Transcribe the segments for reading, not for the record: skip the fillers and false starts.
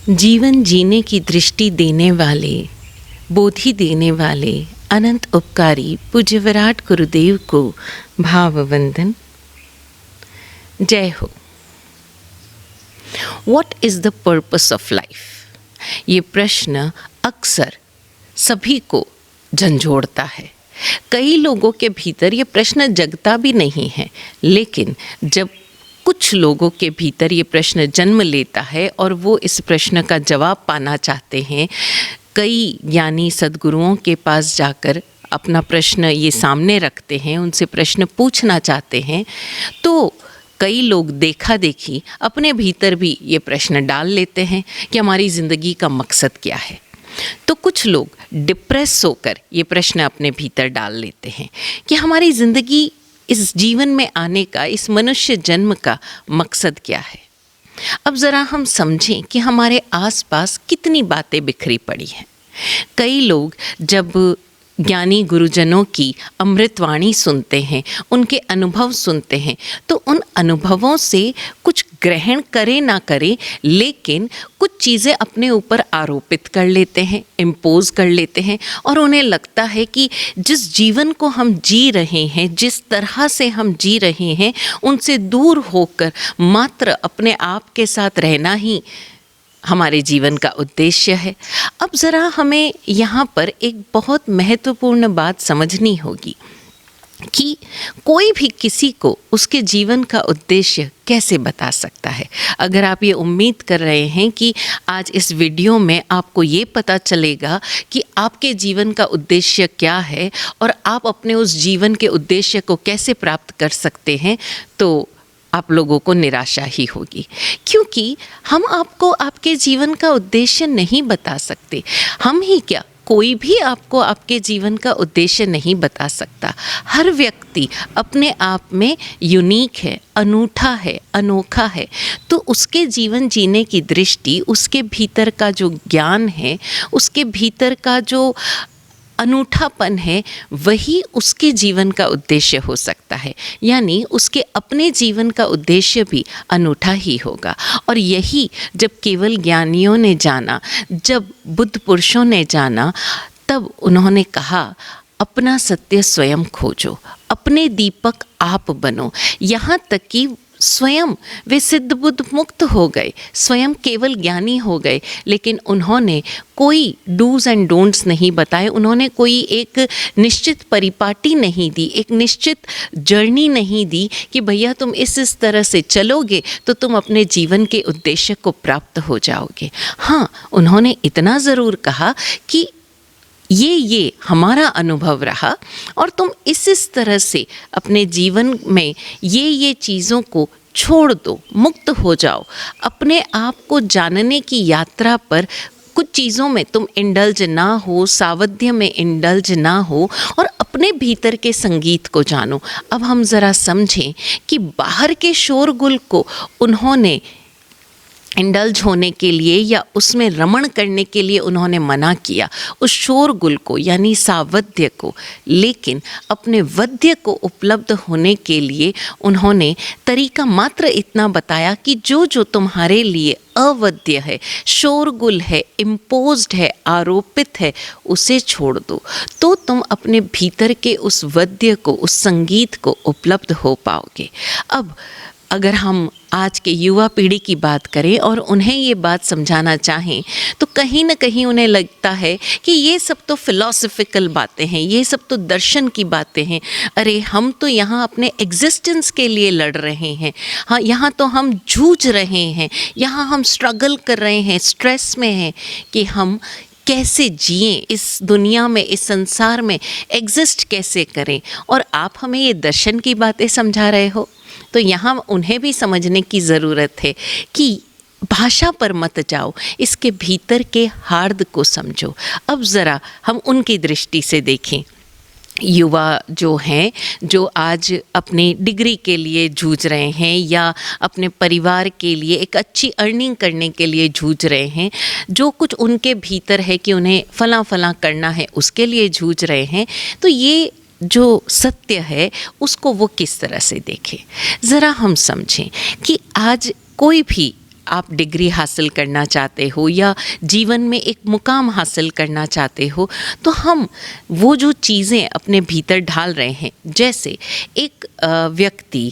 जीवन जीने की दृष्टि देने वाले, बोधि देने वाले अनंत उपकारी पूज्य विराट गुरुदेव को भाववंदन। जय हो। What is the purpose of life? ये प्रश्न अक्सर सभी को झंझोड़ता है। कई लोगों के भीतर ये प्रश्न जगता भी नहीं है, लेकिन जब कुछ लोगों के भीतर ये प्रश्न जन्म लेता है और वो इस प्रश्न का जवाब पाना चाहते हैं, कई ज्ञानी सद्गुरुओं के पास जाकर अपना प्रश्न ये सामने रखते हैं, उनसे प्रश्न पूछना चाहते हैं, तो कई लोग देखा देखी अपने भीतर भी ये प्रश्न डाल लेते हैं कि हमारी ज़िंदगी का मकसद क्या है। तो कुछ लोग डिप्रेस होकर ये प्रश्न अपने भीतर डाल लेते हैं कि हमारी ज़िंदगी, इस जीवन में आने का, इस मनुष्य जन्म का मकसद क्या है। अब ज़रा हम समझें कि हमारे आसपास कितनी बातें बिखरी पड़ी हैं। कई लोग जब ज्ञानी गुरुजनों की अमृतवाणी सुनते हैं, उनके अनुभव सुनते हैं, तो उन अनुभवों से कुछ ग्रहण करें ना करें, लेकिन कुछ चीज़ें अपने ऊपर आरोपित कर लेते हैं, इम्पोज कर लेते हैं, और उन्हें लगता है कि जिस जीवन को हम जी रहे हैं, जिस तरह से हम जी रहे हैं, उनसे दूर होकर मात्र अपने आप के साथ रहना ही हमारे जीवन का उद्देश्य है। अब ज़रा हमें यहाँ पर एक बहुत महत्वपूर्ण बात समझनी होगी कि कोई भी किसी को उसके जीवन का उद्देश्य कैसे बता सकता है। अगर आप ये उम्मीद कर रहे हैं कि आज इस वीडियो में आपको ये पता चलेगा कि आपके जीवन का उद्देश्य क्या है और आप अपने उस जीवन के उद्देश्य को कैसे प्राप्त कर सकते हैं, तो आप लोगों को निराशा ही होगी, क्योंकि हम आपको आपके जीवन का उद्देश्य नहीं बता सकते। हम ही क्या, कोई भी आपको आपके जीवन का उद्देश्य नहीं बता सकता। हर व्यक्ति अपने आप में यूनिक है, अनूठा है, अनोखा है। तो उसके जीवन जीने की दृष्टि, उसके भीतर का जो ज्ञान है, उसके भीतर का जो अनूठापन है, वही उसके जीवन का उद्देश्य हो सकता है। यानी उसके अपने जीवन का उद्देश्य भी अनूठा ही होगा। और यही जब केवल ज्ञानियों ने जाना, जब बुद्ध पुरुषों ने जाना, तब उन्होंने कहा, अपना सत्य स्वयं खोजो, अपने दीपक आप बनो। यहाँ तक कि स्वयं वे सिद्ध बुद्ध मुक्त हो गए, स्वयं केवल ज्ञानी हो गए, लेकिन उन्होंने कोई डूज एंड डोंट्स नहीं बताए। उन्होंने कोई एक निश्चित परिपाटी नहीं दी, एक निश्चित जर्नी नहीं दी कि भैया तुम इस तरह से चलोगे तो तुम अपने जीवन के उद्देश्य को प्राप्त हो जाओगे। हाँ, उन्होंने इतना ज़रूर कहा कि ये हमारा अनुभव रहा और तुम इस तरह से अपने जीवन में ये चीज़ों को छोड़ दो, मुक्त हो जाओ। अपने आप को जानने की यात्रा पर कुछ चीज़ों में तुम इंडल्ज ना हो, सावध्य में इंडल्ज ना हो, और अपने भीतर के संगीत को जानो। अब हम ज़रा समझें कि बाहर के शोरगुल को उन्होंने इंडल्ज होने के लिए या उसमें रमण करने के लिए उन्होंने मना किया, उस शोरगुल को यानी सावध्य को, लेकिन अपने वध्य को उपलब्ध होने के लिए उन्होंने तरीका मात्र इतना बताया कि जो तुम्हारे लिए अवध्य है, शोरगुल है, इम्पोज्ड है, आरोपित है, उसे छोड़ दो, तो तुम अपने भीतर के उस वध्य को, उस संगीत को उपलब्ध हो पाओगे। अब अगर हम आज के युवा पीढ़ी की बात करें और उन्हें ये बात समझाना चाहें, तो कहीं ना कहीं उन्हें लगता है कि ये सब तो फिलॉसफिकल बातें हैं, ये सब तो दर्शन की बातें हैं। अरे हम तो यहाँ अपने एग्जिस्टेंस के लिए लड़ रहे हैं, हाँ यहाँ तो हम जूझ रहे हैं, यहाँ हम स्ट्रगल कर रहे हैं, स्ट्रेस में हैं कि हम कैसे जिएं इस दुनिया में, इस संसार में एग्जिस्ट कैसे करें, और आप हमें ये दर्शन की बातें समझा रहे हो। तो यहाँ उन्हें भी समझने की ज़रूरत है कि भाषा पर मत जाओ, इसके भीतर के हार्द को समझो। अब ज़रा हम उनकी दृष्टि से देखें। युवा जो हैं, जो आज अपनी डिग्री के लिए जूझ रहे हैं या अपने परिवार के लिए एक अच्छी अर्निंग करने के लिए जूझ रहे हैं, जो कुछ उनके भीतर है कि उन्हें फलां करना है, उसके लिए जूझ रहे हैं, तो ये जो सत्य है उसको वो किस तरह से देखें। ज़रा हम समझें कि आज कोई भी आप डिग्री हासिल करना चाहते हो या जीवन में एक मुकाम हासिल करना चाहते हो, तो हम वो जो चीज़ें अपने भीतर ढाल रहे हैं, जैसे एक व्यक्ति,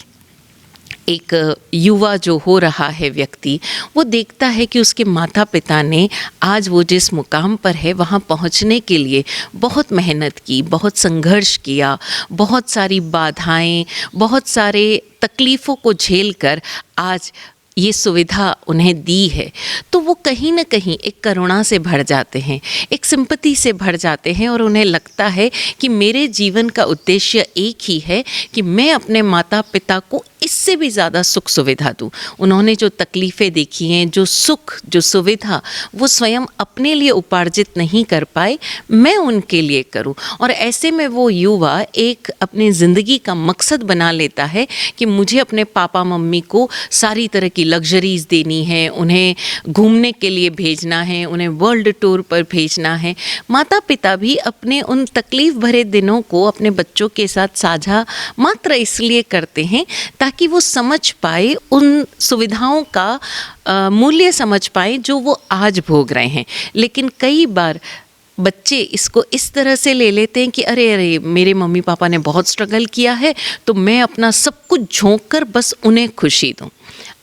एक युवा जो हो रहा है व्यक्ति, वो देखता है कि उसके माता पिता ने आज वो जिस मुकाम पर है वहाँ पहुँचने के लिए बहुत मेहनत की, बहुत संघर्ष किया, बहुत सारी बाधाएं, बहुत सारे तकलीफ़ों को झेल कर आज ये सुविधा उन्हें दी है, तो वो कहीं न कहीं एक करुणा से भर जाते हैं, एक सिंपैथी से भर जाते हैं और उन्हें लगता है कि मेरे जीवन का उद्देश्य एक ही है कि मैं अपने माता पिता को इससे भी ज़्यादा सुख सुविधा दूँ। उन्होंने जो तकलीफ़ें देखी हैं, जो सुख, जो सुविधा वो स्वयं अपने लिए उपार्जित नहीं कर पाए, मैं उनके लिए करूँ। और ऐसे में वो युवा एक अपनी ज़िंदगी का मकसद बना लेता है कि मुझे अपने पापा मम्मी को सारी तरह की लग्जरीज़ देनी है, उन्हें घूमने के लिए भेजना है, उन्हें वर्ल्ड टूर पर भेजना है। माता पिता भी अपने उन तकलीफ़ भरे दिनों को अपने बच्चों के साथ साझा मात्र इसलिए करते हैं ताकि वो समझ पाए, उन सुविधाओं का मूल्य समझ पाए जो वो आज भोग रहे हैं। लेकिन कई बार बच्चे इसको इस तरह से ले लेते हैं कि अरे अरे, मेरे मम्मी पापा ने बहुत स्ट्रगल किया है तो मैं अपना सब कुछ झोंक कर बस उन्हें खुशी दूँ।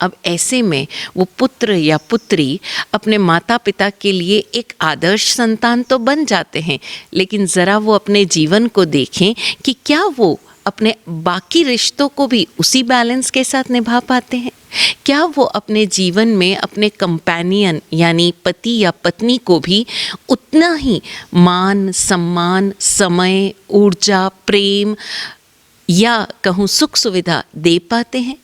अब ऐसे में वो पुत्र या पुत्री अपने माता पिता के लिए एक आदर्श संतान तो बन जाते हैं, लेकिन ज़रा वो अपने जीवन को देखें कि क्या वो अपने बाकी रिश्तों को भी उसी बैलेंस के साथ निभा पाते हैं? क्या वो अपने जीवन में अपने कंपेनियन यानी पति या पत्नी को भी उतना ही मान, सम्मान, समय, ऊर्जा, प्रेम या कहूँ सुख सुविधा दे पाते हैं?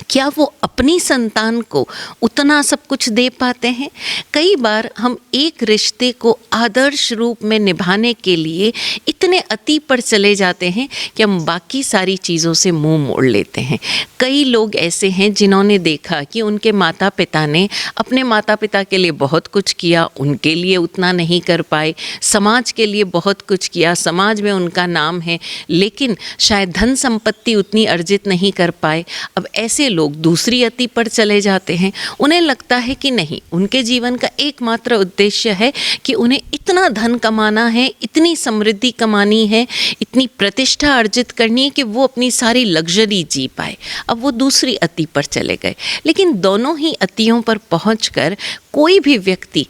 क्या वो अपनी संतान को उतना सब कुछ दे पाते हैं? कई बार हम एक रिश्ते को आदर्श रूप में निभाने के लिए इतने अति पर चले जाते हैं कि हम बाकी सारी चीज़ों से मुंह मोड़ लेते हैं। कई लोग ऐसे हैं जिन्होंने देखा कि उनके माता पिता ने अपने माता पिता के लिए बहुत कुछ किया, उनके लिए उतना नहीं कर पाए, समाज के लिए बहुत कुछ किया, समाज में उनका नाम है, लेकिन शायद धन संपत्ति उतनी अर्जित नहीं कर पाए। अब ऐसे लोग दूसरी अति पर चले जाते हैं। उन्हें लगता है कि नहीं, उनके जीवन का एकमात्र उद्देश्य है कि उन्हें इतना धन कमाना है, इतनी समृद्धि कमानी है, इतनी प्रतिष्ठा अर्जित करनी है कि वो अपनी सारी लग्जरी जी पाए। अब वो दूसरी अति पर चले गए। लेकिन दोनों ही अतियों पर पहुंचकर कोई भी व्यक्ति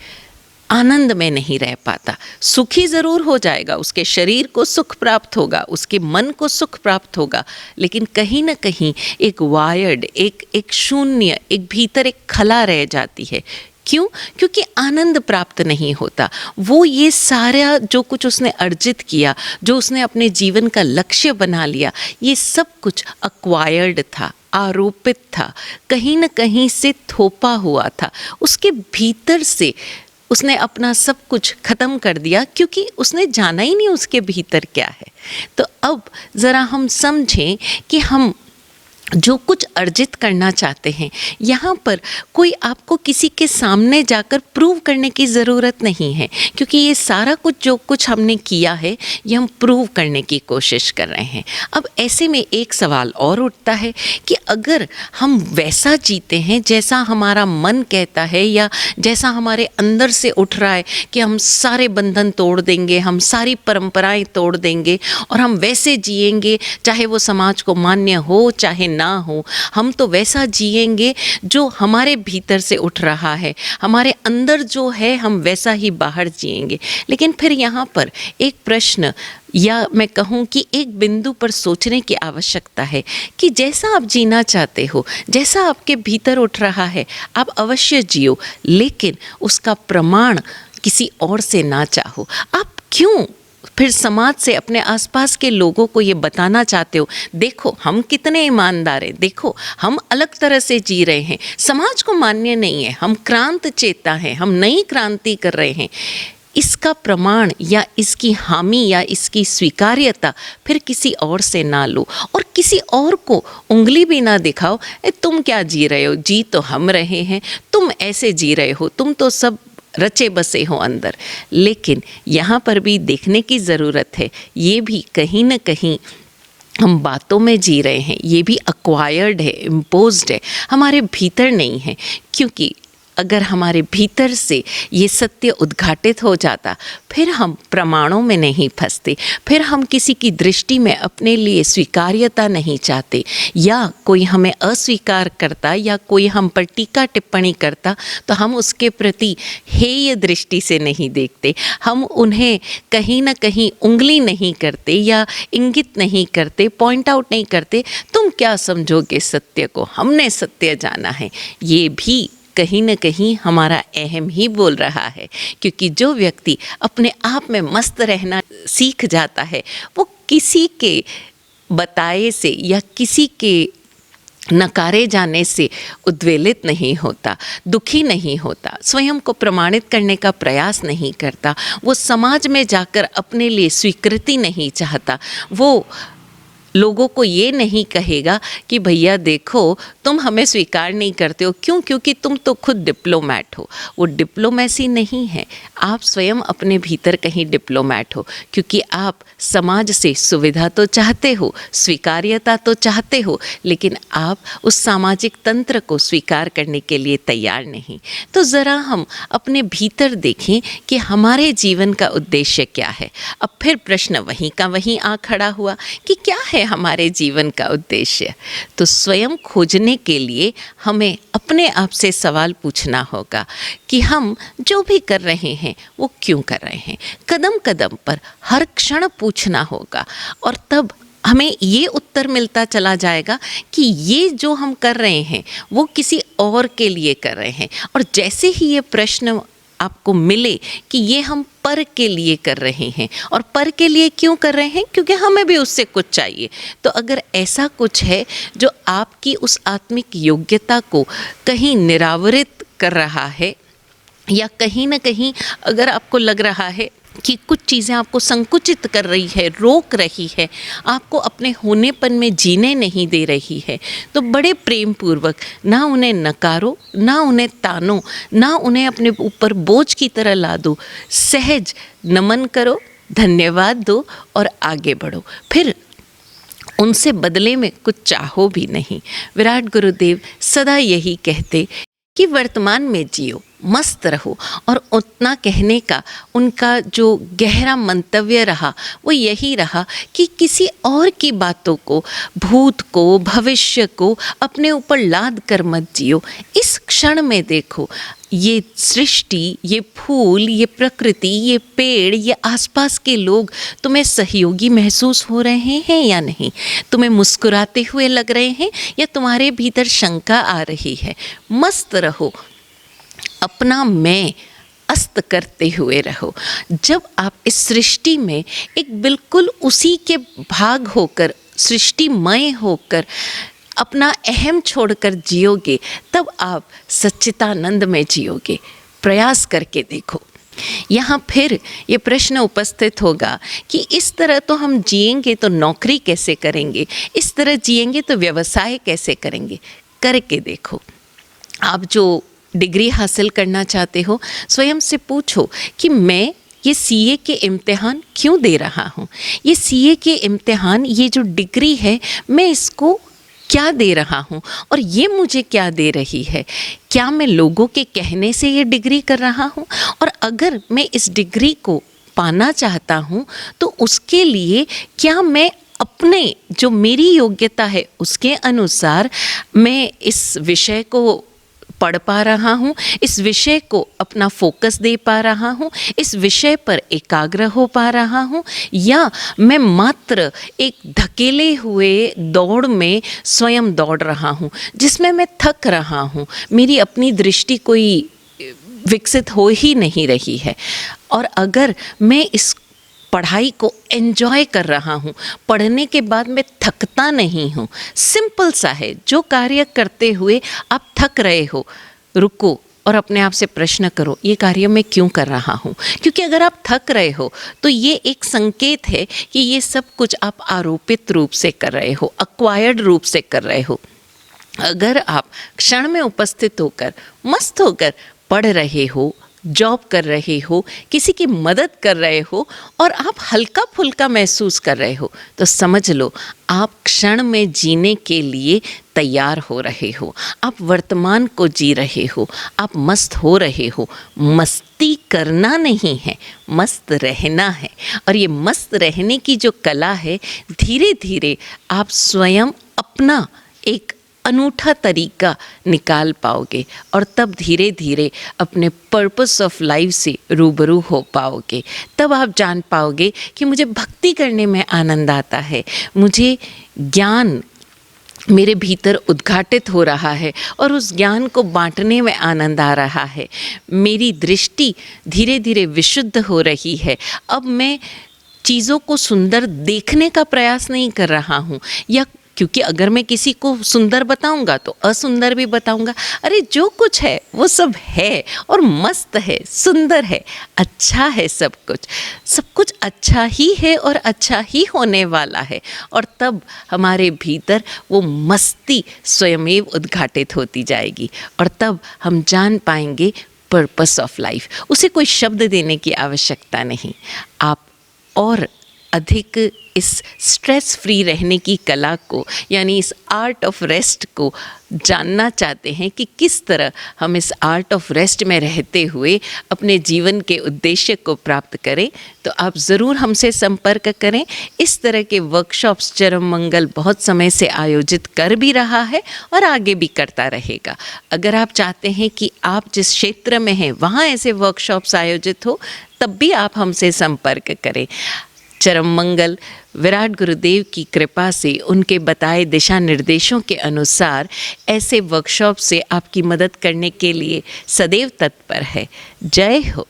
आनंद में नहीं रह पाता। सुखी ज़रूर हो जाएगा, उसके शरीर को सुख प्राप्त होगा, उसके मन को सुख प्राप्त होगा, लेकिन कहीं ना कहीं एक वायर्ड, एक शून्य, एक भीतर एक खला रह जाती है। क्यों? क्योंकि आनंद प्राप्त नहीं होता। वो ये सारा जो कुछ उसने अर्जित किया, जो उसने अपने जीवन का लक्ष्य बना लिया, ये सब कुछ अक्वायर्ड था, आरोपित था, कहीं न कहीं से थोपा हुआ था। उसके भीतर से उसने अपना सब कुछ ख़त्म कर दिया क्योंकि उसने जाना ही नहीं उसके भीतर क्या है। तो अब ज़रा हम समझें कि हम जो कुछ अर्जित करना चाहते हैं, यहाँ पर कोई आपको किसी के सामने जाकर प्रूव करने की ज़रूरत नहीं है, क्योंकि ये सारा कुछ जो कुछ हमने किया है ये हम प्रूव करने की कोशिश कर रहे हैं। अब ऐसे में एक सवाल और उठता है कि अगर हम वैसा जीते हैं जैसा हमारा मन कहता है या जैसा हमारे अंदर से उठ रहा है कि हम सारे बंधन तोड़ देंगे, हम सारी परंपराएं तोड़ देंगे और हम वैसे जिएंगे, चाहे वो समाज को मान्य हो चाहे ना हो, हम तो वैसा जिएंगे जो हमारे भीतर से उठ रहा है, हमारे अंदर जो है हम वैसा ही बाहर जिएंगे। लेकिन फिर यहाँ पर एक प्रश्न या मैं कहूँ कि एक बिंदु पर सोचने की आवश्यकता है कि जैसा आप जीना चाहते हो, जैसा आपके भीतर उठ रहा है, आप अवश्य जियो, लेकिन उसका प्रमाण किसी और से ना चाहो। आप क्यों फिर समाज से, अपने आसपास के लोगों को ये बताना चाहते हो, देखो हम कितने ईमानदार हैं, देखो हम अलग तरह से जी रहे हैं, समाज को मान्य नहीं है, हम क्रांत चेता हैं, हम नई क्रांति कर रहे हैं। इसका प्रमाण या इसकी हामी या इसकी स्वीकार्यता फिर किसी और से ना लो और किसी और को उंगली भी ना दिखाओ, तुम क्या जी रहे हो, जी तो हम रहे हैं, तुम ऐसे जी रहे हो, तुम तो सब रचे बसे हो अंदर। लेकिन यहाँ पर भी देखने की ज़रूरत है, ये भी कहीं न कहीं हम बातों में जी रहे हैं, ये भी अक्वायर्ड है, इम्पोज्ड है, हमारे भीतर नहीं है। क्योंकि अगर हमारे भीतर से ये सत्य उद्घाटित हो जाता, फिर हम प्रमाणों में नहीं फंसते, फिर हम किसी की दृष्टि में अपने लिए स्वीकार्यता नहीं चाहते, या कोई हमें अस्वीकार करता या कोई हम पर टीका टिप्पणी करता तो हम उसके प्रति हेय दृष्टि से नहीं देखते, हम उन्हें कहीं ना कहीं उंगली नहीं करते या इंगित नहीं करते, पॉइंट आउट नहीं करते, तुम क्या समझोगे सत्य को, हमने सत्य जाना है। ये भी कहीं न कहीं हमारा अहम ही बोल रहा है। क्योंकि जो व्यक्ति अपने आप में मस्त रहना सीख जाता है, वो किसी के बताए से या किसी के नकारे जाने से उद्वेलित नहीं होता, दुखी नहीं होता, स्वयं को प्रमाणित करने का प्रयास नहीं करता, वो समाज में जाकर अपने लिए स्वीकृति नहीं चाहता, वो लोगों को ये नहीं कहेगा कि भैया देखो तुम हमें स्वीकार नहीं करते हो, क्यों? क्योंकि तुम तो खुद डिप्लोमैट हो। वो डिप्लोमेसी नहीं है, आप स्वयं अपने भीतर कहीं डिप्लोमैट हो, क्योंकि आप समाज से सुविधा तो चाहते हो, स्वीकार्यता तो चाहते हो, लेकिन आप उस सामाजिक तंत्र को स्वीकार करने के लिए तैयार नहीं। तो ज़रा हम अपने भीतर देखें कि हमारे जीवन का उद्देश्य क्या है। अब फिर प्रश्न वहीं का वहीं आ खड़ा हुआ कि क्या है हमारे जीवन का उद्देश्य। तो स्वयं खोजने के लिए हमें अपने आप से सवाल पूछना होगा कि हम जो भी कर रहे हैं वो क्यों कर रहे हैं। कदम कदम पर हर क्षण पूछना होगा, और तब हमें ये उत्तर मिलता चला जाएगा कि ये जो हम कर रहे हैं वो किसी और के लिए कर रहे हैं। और जैसे ही ये प्रश्न आपको मिले कि ये हम पर के लिए कर रहे हैं, और पर के लिए क्यों कर रहे हैं, क्योंकि हमें भी उससे कुछ चाहिए। तो अगर ऐसा कुछ है जो आपकी उस आत्मिक योग्यता को कहीं निरावरित कर रहा है, या कहीं ना कहीं अगर आपको लग रहा है कि कुछ चीज़ें आपको संकुचित कर रही है, रोक रही है, आपको अपने होनेपन में जीने नहीं दे रही है, तो बड़े प्रेम पूर्वक ना उन्हें नकारो, ना उन्हें तानो, ना उन्हें अपने ऊपर बोझ की तरह ला दो। सहज नमन करो, धन्यवाद दो और आगे बढ़ो। फिर उनसे बदले में कुछ चाहो भी नहीं। विराट गुरुदेव सदा यही कहते कि वर्तमान में जियो, मस्त रहो। और उतना कहने का उनका जो गहरा मंतव्य रहा वो यही रहा कि किसी और की बातों को, भूत को, भविष्य को अपने ऊपर लाद कर मत जियो। इस क्षण में देखो, ये सृष्टि, ये फूल, ये प्रकृति, ये पेड़, ये आसपास के लोग तुम्हें सहयोगी महसूस हो रहे हैं या नहीं? तुम्हें मुस्कुराते हुए लग रहे हैं या तुम्हारे भीतर शंका आ रही है? मस्त रहो, अपना मैं अस्त करते हुए रहो। जब आप इस सृष्टि में एक बिल्कुल उसी के भाग होकर, सृष्टिमय होकर अपना अहम छोड़कर जियोगे, तब आप सच्चिदानंद में जियोगे। प्रयास करके देखो। यहाँ फिर ये प्रश्न उपस्थित होगा कि इस तरह तो हम जिएंगे तो नौकरी कैसे करेंगे, इस तरह जिएंगे तो व्यवसाय कैसे करेंगे। करके देखो। आप जो डिग्री हासिल करना चाहते हो, स्वयं से पूछो कि मैं ये सीए के इम्तिहान क्यों दे रहा हूँ। ये सीए के इम्तिहान, ये जो डिग्री है, मैं इसको क्या दे रहा हूँ और ये मुझे क्या दे रही है। क्या मैं लोगों के कहने से ये डिग्री कर रहा हूँ? और अगर मैं इस डिग्री को पाना चाहता हूँ तो उसके लिए क्या मैं अपने जो मेरी योग्यता है उसके अनुसार मैं इस विषय को पढ़ पा रहा हूँ, इस विषय को अपना फोकस दे पा रहा हूँ, इस विषय पर एकाग्र हो पा रहा हूँ, या मैं मात्र एक धकेले हुए दौड़ में स्वयं दौड़ रहा हूँ जिसमें मैं थक रहा हूँ, मेरी अपनी दृष्टि कोई विकसित हो ही नहीं रही है। और अगर मैं इस पढ़ाई को एंजॉय कर रहा हूँ, पढ़ने के बाद मैं थकता नहीं हूँ, सिंपल सा है, जो कार्य करते हुए आप थक रहे हो, रुको और अपने आप से प्रश्न करो, ये कार्य मैं क्यों कर रहा हूँ। क्योंकि अगर आप थक रहे हो तो ये एक संकेत है कि ये सब कुछ आप आरोपित रूप से कर रहे हो, एक्वायर्ड रूप से कर रहे हो। अगर आप क्षण में उपस्थित होकर, मस्त होकर पढ़ रहे हो, जॉब कर रहे हो, किसी की मदद कर रहे हो और आप हल्का फुल्का महसूस कर रहे हो, तो समझ लो आप क्षण में जीने के लिए तैयार हो रहे हो। आप वर्तमान को जी रहे हो, आप मस्त हो रहे हो। मस्ती करना नहीं है, मस्त रहना है। और ये मस्त रहने की जो कला है, धीरे धीरे आप स्वयं अपना एक अनूठा तरीका निकाल पाओगे और तब धीरे धीरे अपने पर्पस ऑफ लाइफ से रूबरू हो पाओगे। तब आप जान पाओगे कि मुझे भक्ति करने में आनंद आता है, मुझे ज्ञान मेरे भीतर उद्घाटित हो रहा है और उस ज्ञान को बांटने में आनंद आ रहा है। मेरी दृष्टि धीरे धीरे विशुद्ध हो रही है। अब मैं चीज़ों को सुंदर देखने का प्रयास नहीं कर रहा हूँ, या क्योंकि अगर मैं किसी को सुंदर बताऊंगा तो असुंदर भी बताऊंगा। अरे जो कुछ है वो सब है और मस्त है, सुंदर है, अच्छा है। सब कुछ अच्छा ही है और अच्छा ही होने वाला है। और तब हमारे भीतर वो मस्ती स्वयमेव उद्घाटित होती जाएगी और तब हम जान पाएंगे पर्पस ऑफ लाइफ। उसे कोई शब्द देने की आवश्यकता नहीं। आप और अधिक इस स्ट्रेस फ्री रहने की कला को, यानी इस आर्ट ऑफ रेस्ट को जानना चाहते हैं कि किस तरह हम इस आर्ट ऑफ रेस्ट में रहते हुए अपने जीवन के उद्देश्य को प्राप्त करें, तो आप ज़रूर हमसे संपर्क करें। इस तरह के वर्कशॉप्स चरम मंगल बहुत समय से आयोजित कर भी रहा है और आगे भी करता रहेगा। अगर आप चाहते हैं कि आप जिस क्षेत्र में हैं वहाँ ऐसे वर्कशॉप्स आयोजित हो, तब भी आप हमसे संपर्क करें। चरम मंगल विराट गुरुदेव की कृपा से, उनके बताए दिशा निर्देशों के अनुसार ऐसे वर्कशॉप से आपकी मदद करने के लिए सदैव तत्पर है। जय हो।